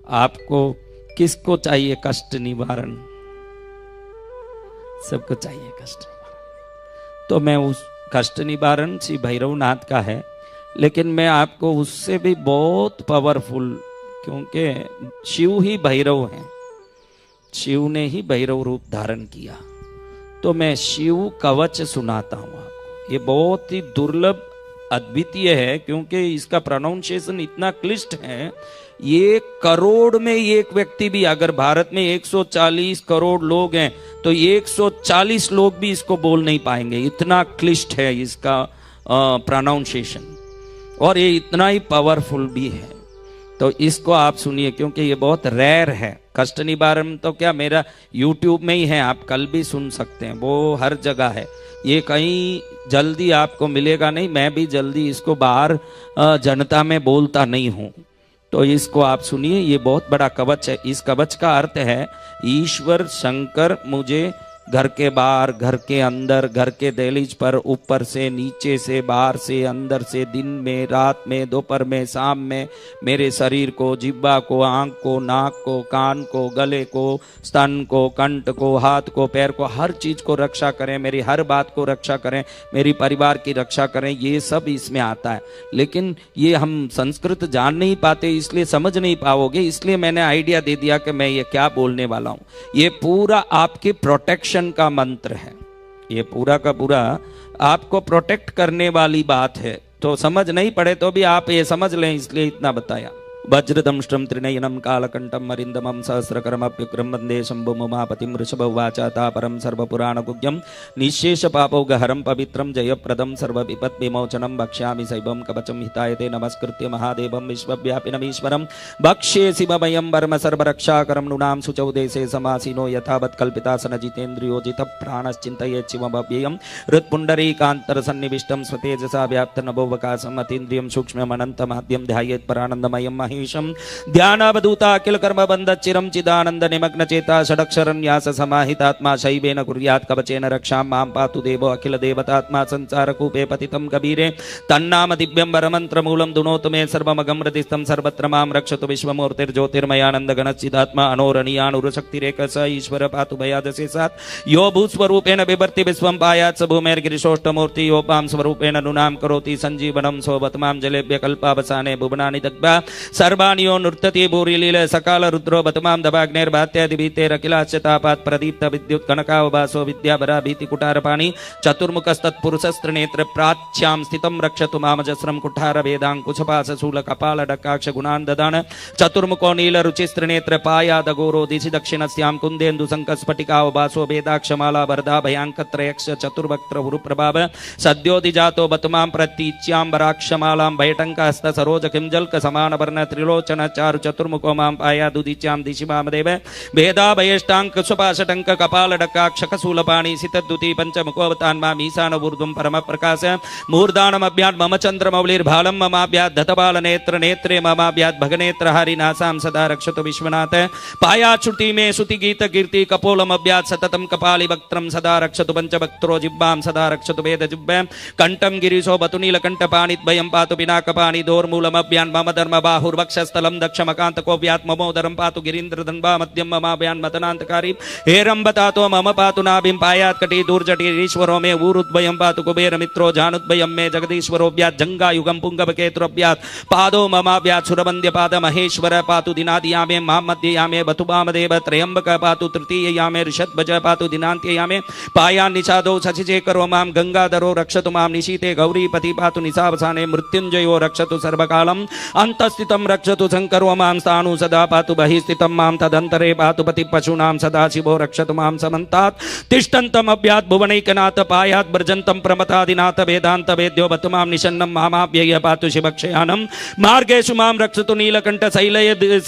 आपको किसको चाहिए कष्ट निवारण? सबको चाहिए कष्ट निवारण। तो मैं उस कष्ट निवारण श्री भैरवनाथ का है, लेकिन मैं आपको उससे भी बहुत पावरफुल, क्योंकि शिव ही भैरव हैं, शिव ने ही भैरव रूप धारण किया, तो मैं शिव कवच सुनाता हूं आपको। ये बहुत ही दुर्लभ अद्वितीय है, क्योंकि इसका प्रोनाउंसिएशन इतना क्लिष्ट है। ये करोड़ में एक व्यक्ति भी, अगर भारत में 140 करोड़ लोग हैं तो 140 लोग भी इसको बोल नहीं पाएंगे, इतना क्लिष्ट है इसका प्रोनाउंसिएशन, और ये इतना ही पावरफुल भी है। तो इसको आप सुनिए, क्योंकि ये बहुत रेयर है। कष्ट निवारण तो क्या मेरा YouTube में ही है, आप कल भी सुन सकते हैं, वो हर जगह है। ये कहीं जल्दी आपको मिलेगा नहीं, मैं भी जल्दी इसको बाहर जनता में बोलता नहीं हूं। तो इसको आप सुनिए, ये बहुत बड़ा कवच है। इस कवच का अर्थ है ईश्वर शंकर मुझे घर के बाहर, घर के अंदर, घर के दहलीज पर, ऊपर से, नीचे से, बाहर से, अंदर से, दिन में, रात में, दोपहर में, शाम में, मेरे शरीर को, जिह्वा को, आंख को, नाक को, कान को, गले को, स्तन को, कंठ को, हाथ को, पैर को, हर चीज को रक्षा करें, मेरी हर बात को रक्षा करें, मेरी परिवार की रक्षा करें, ये सब इसमें आता है। लेकिन ये हम संस्कृत जान नहीं पाते, इसलिए समझ नहीं पाओगे, इसलिए मैंने आइडिया दे दिया कि मैं ये क्या बोलने वाला हूं। ये पूरा आपके प्रोटेक्शन का मंत्र है, ये पूरा का पूरा आपको प्रोटेक्ट करने वाली बात है। तो समझ नहीं पड़े तो भी आप ये समझ लें, इसलिए इतना बताया। वज्रदंष्ट्रम त्रिनयनम कालकंठम मरिंदमं सहस्रकरमप्युग्रं वंदे शंभुं उमापतिं वृषभवाचा तापरं सर्वपुराणगुह्यं निःशेष पापौघहरं पवित्रं जयप्रदं सर्वविपद्विमोचनं वक्ष्यामि शैवं कवचं हितायते नमस्कृत्य महादेवं विश्वव्यापिनमीश्वरं भक्ष्ये शिवमयं वर्म सर्वरक्षाकरं नृणां शुचौ देशे समासीनो यथावत् कल्पितासन जितेन्द्रियो जितप्राणश्चिन्तयेत् शिवमव्ययं हृत्पुण्डरीकान्तरसन्निविष्टं स्वतेजसा व्याप्तनभोवकाशम् अतीन्द्रियं सूक्ष्ममनन्तमाद्यं ध्यायेत् परानन्दमयं ध्यानावधूता अखिल कर्म बंध चिरम चिदानंद निमग्न चेता षडक्षरन्यास समाहितात्मा शैवेन कुर्यात् कवचेन रक्षां मां पातु देवो अखिल देवतात्मा संसार कूपे पतितं कबीरे तन्नाम दिव्यं वरमंत्र मूलं दुनोतु मे सर्वमगं हृदिस्थं सर्वत्र मां रक्षतु विश्वमूर्तिर्ज्योतिर्मयानंद गणचिदात्मा अनोरणीयानुरशक्तिरेक स ईश्वर पातु भयादशेषात् यो भूस्वरूपेण बिभर्ति विश्वं पायात् स भूमेर्गिरिशोष्टमूर्ति यो पां स्वरूपेण नृणां करोति संजीवनं सोवतमां जलेभ्य कल्पावसाने भुवनानि दग्ध्वा सर्वाणियो नृत्यति भूरिलील सकाल रुद्रो बतमां दवाग्नेर्भात्यादिभीतेरखिलाश्चतापात् प्रदीप्त विद्युत् कनकावभासो विद्याभरा भीतिकुटारपाणि चतुर्मुखस्तत्पुरुषस्त्रिनेत्र प्राच्यां स्थितं रक्षतु मामजस्रं कुठार वेदाङ्कुशपाशशूल कपाल डकाक्ष गुणान् ददान चतुर्मुखो नील रुचिस्त्रिनेत्र पायादगोरो दिशि दक्षिणस्यां कुन्देन्दु शङ्खस्फटिकावभासो वेदाक्षमाला वरदा भयाङ्कत्रयक्ष चतुर्वक्त्र उरुप्रभाव सद्योदिजातो बतमां प्रतीच्यां वराक्षमालां भयटङ्कहस्त सरोज किंजल्क समान वर्ण त्रिलोचन चारु चतुर्मुखो मां पायादुदिच्यां दिशि मामदेव भेदाभयेष्टाङ्क सुपाशटङ्क कपाल डकाक्षकशूलपाणि सितद्दुति पंचमुखोऽवतान् मां ईशान ऊर्ध्वं परम प्रकाश मूर्धानमभ्यात् मम चन्द्रमौलिर्भालं ममाभ्यात् धतपाल नेत्र नेत्रे ममाभ्यात् भगनेत्र हरिनासां सदा रक्षतु विश्वनाथ पायाच्छुति मे श्रुति गीत कीर्ति कपोलमभ्यात् सततं कपालि वक्त्रं सदा रक्षतु पंचवक्त्रो जिह्वां सदा रक्षतु वेदजिह्वां कंठं गिरिशो बतुनीलकण्ठपाणिद्वयं पातु पिनाकपाणि दोर्मूलमभ्यान् मम धर्म बाहुर्वक्षस्थलं दक्षमकान्तको व्यात्ममोदरं पातु गिरीन्द्रधन्वा मध्यं ममाभ्यान् मदनान्तकारी हेरम्बतातो मम पातु नाभिं पायात् कटी दूर्जटीरीश्वरो मे ऊरुद्वयं पातु कुबेरमित्रो जानुद्वयं मे जगदीश्वरोऽभ्यात् जङ्गायुगं पुङ्गवकेतुरभ्यात् पादो ममाभ्यात् सुरवन्द्यपाद महेश्वर पातु दिनादियामे मां मध्ययामे बतुवामदेव त्र्यम्बक पातु तृतीययामे ऋषध्वज पातु दिनान्त्ययामे पायान् निषादो शशिशेखरो मां गङ्गाधरो रक्षतु मां निशीते गौरीपति पातु निशावसाने मृत्युञ्जयो रक्षतु सर्वकालम् अंतस्थितं रक्षतु शङ्करो मां स्थाणु सदा पातु बहिस्थितं मां तदन्तरे पातु पति पशूनां सदा शिवो रक्षतु मां समन्तात् तिष्ठन्तम् अभ्यात् भुवनैकनाथ पायात् व्रजन्तं प्रमथादिनाथ वेदान्त वेद्यो बतु मां निषन्नं मामाव्यय पातु शिवक्षयानं मार्गेषु मां रक्षतु नीलकण्ठ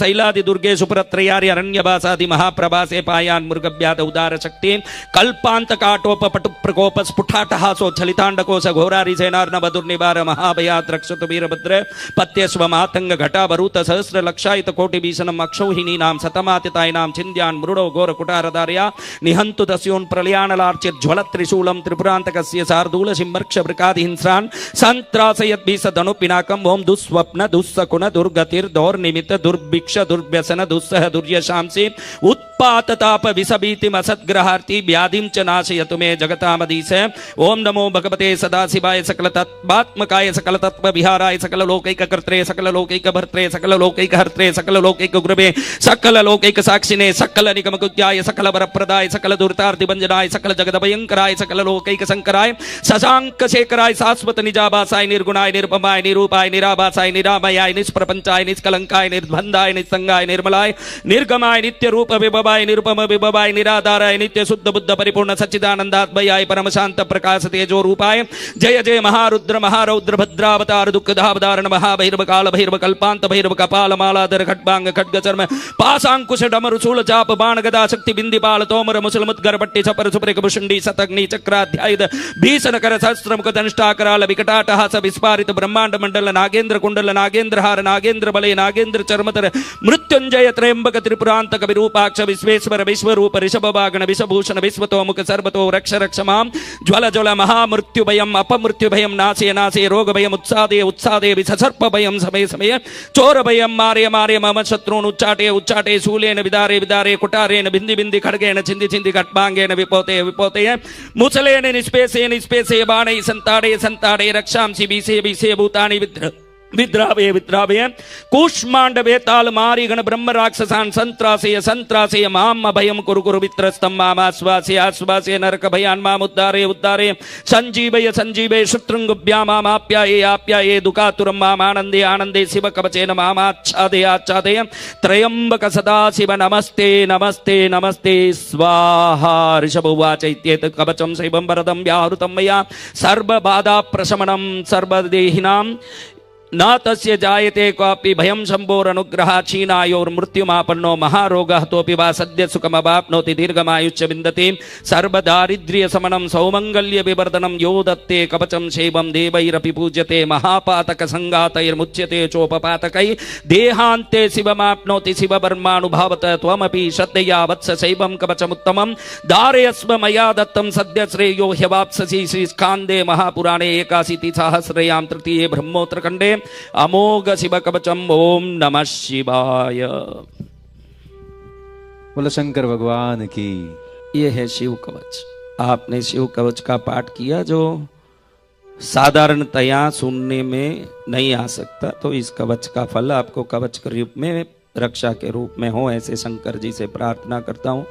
शैलादि दुर्गेषु पुरत्रयार्य अरण्यवासादि महाप्रभासे पायान् मृगभ्याद उदार शक्ति कल्पान्तकाटोप पटु प्रकोप स्फुटाटहासो छलिताण्डकोश घोरारि सेनार्णव दुर्निवार महाभयात् रक्षतु वीरभद्र पत्यस्व मातंग घटा वरुत सहस्र लक्षायित कोटि भीषणम अक्षौहिणी नाम सतमातिताय नाम छिन्द्यान मृडो घोर कुटारधार्या निहंतु दस्योन प्रलयानलार्चित ज्वलत त्रिशूलम त्रिपुरांतकस्य शार्दूल सिंहर्क्ष वृकादिहिंस्रान् संत्रासयत् भीषधनु पिनाकम ओम दुस्वप्न दुस्सकुन दुर्गतिर्दौर निमित्त दुर्भिक्ष दुर्व्यसन दुस्सह दुर्यशांसी उत्पातताप विषभीतिम असद्ग्रहार्ति व्याधिं च नाशयतु मे जगतामधीश। ओम नमो भगवते सदाशिवाय सकल तत्त्वात्मकाय सकल तत्व विहाराय सकल लोकैक कर्त्रे सकल लोकैक भर्त्रे सकल लोकैक हर्त्रे सकल लोकैक गुरवे सकल लोकैक साक्षिणे सकल निगम कुत्याय सकल वरप्रदाय सकल दुर्तार्ति भंजनाय सकल जगद भयंकराय सकल लोकैक शंकराय शशांक शेखराय शाश्वत निजाभासाय निर्गुणाय निरुपमाय निरूपाय निराभासाय निरामयाय निष्प्रपंचाय निष्कलंकाय निर्बंधाय निस्संगाय निर्मलाय निर्गमाय नित्य रूप विभवाय निरुपम विभवाय निराधाराय नित्य शुद्ध बुद्ध परिपूर्ण सच्चिदानंदात्मयाय परम शांत प्रकाश तेजो रूपाय जय जय महारुद्र महारौद्र भद्रावतार दुःखदावतारण महाभैरव काल भैरव कल्पांत भैरव कपाल मालाधर खड्बांग खड्ग चर्म पाशांकुश डमरु शूल चाप बाण गदा शक्ति बिंदिपाल तोमर मुसल मुद्गर पट्टी छपर सुप्रेक भुषुंडी शतग्नि चक्राध्यायुध भीषण कर सहस्त्र मुख दंष्टाकराल विकटाटहास विस्फारित ब्रह्मांड मंडल नागेंद्र कुंडल नागेंद्र हार नागेंद्र बले नागेंद्र चर्मतर मृत्युंजय त्रयंबक त्रिपुरांतक विरूपाक्ष विश्वेश्वर विश्वरूप ऋषभ वागण विषभूषण विश्वतोमुख सर्वतो रक्ष रक्ष माम ज्वल ज्वल महामृत्यु भयम अपमृत्यु भयम नाशे नाशे रोग भयम उत्सादे उत्सादे विसर्प भयम समय समय चोर भयम मारे मारे मम शत्रून् उच्चाटे उच्चाटे शूलेन विदारे विदारे कुटारेण बिंदि बिंदि खड्गेन छिंदि छिंदि खट्बांगेन विपोते विपोते मुसलेन निष्पेसे निष्पेसे बाणै संताड़े संताड़े रक्षांसि बीसे बीसे भूतानि विद्रावे विद्रावे कूष्मांडवे ताल मारी गण ब्रह्म राक्षसान् संत्रासय संत्रासय माम भयम कुरु कुरु वित्रस्तम माम आश्वासे आश्वासे नरक भयान् माम उद्धारे उद्धारे संजीवय संजीवय शत्रुंगभ्यां माम आप्याये आप्याये दुःखातुरं माम आनंदे आनंदे शिव कवचेन माम आच्छादे आच्छादे त्र्यंबक सदाशिव नमस्ते नमस्ते नमस्ते स्वाहा। ऋषभ उवाच इत्येतत् कवचं शैवं वरदं व्याहृतं मया सर्वबाधा प्रशमनं सर्वदेहिनां न तस्य जायते क्वापि भयं शम्भोरनुग्रह क्षीणायोर्मृत्युमापन्नो महारोगः तोपि वा सद्य सुखमवाप्नोति दीर्घमायुश्च विन्दति सर्वदारिद्र्य समनं सौमङ्गल्य विवर्धनं यो दत्ते कवचं शैवं देवैरपि पूज्यते महापातक संघातैर्मुच्यते चोपपातकै देहान्ते शिवमाप्नोति शिववर्मानुभावत त्वमपि श्रद्धया वत्स शैवं कवचमुत्तमं धारयस्व मया दत्तं सद्य श्रेयो ह्यवाप्स्यसि श्रीस्कान्दे महापुराणे 81 सहस्रयां तृतीये ब्रह्मोत्तरखण्डे अमोघ शिव कवचम। ओम नमः शिवाय। बोलो शंकर भगवान की। ये है शिव कवच। आपने शिव कवच का पाठ किया जो साधारणतया सुनने में नहीं आ सकता, तो इस कवच का फल आपको कवच के रूप में, रक्षा के रूप में हो, ऐसे शंकर जी से प्रार्थना करता हूं।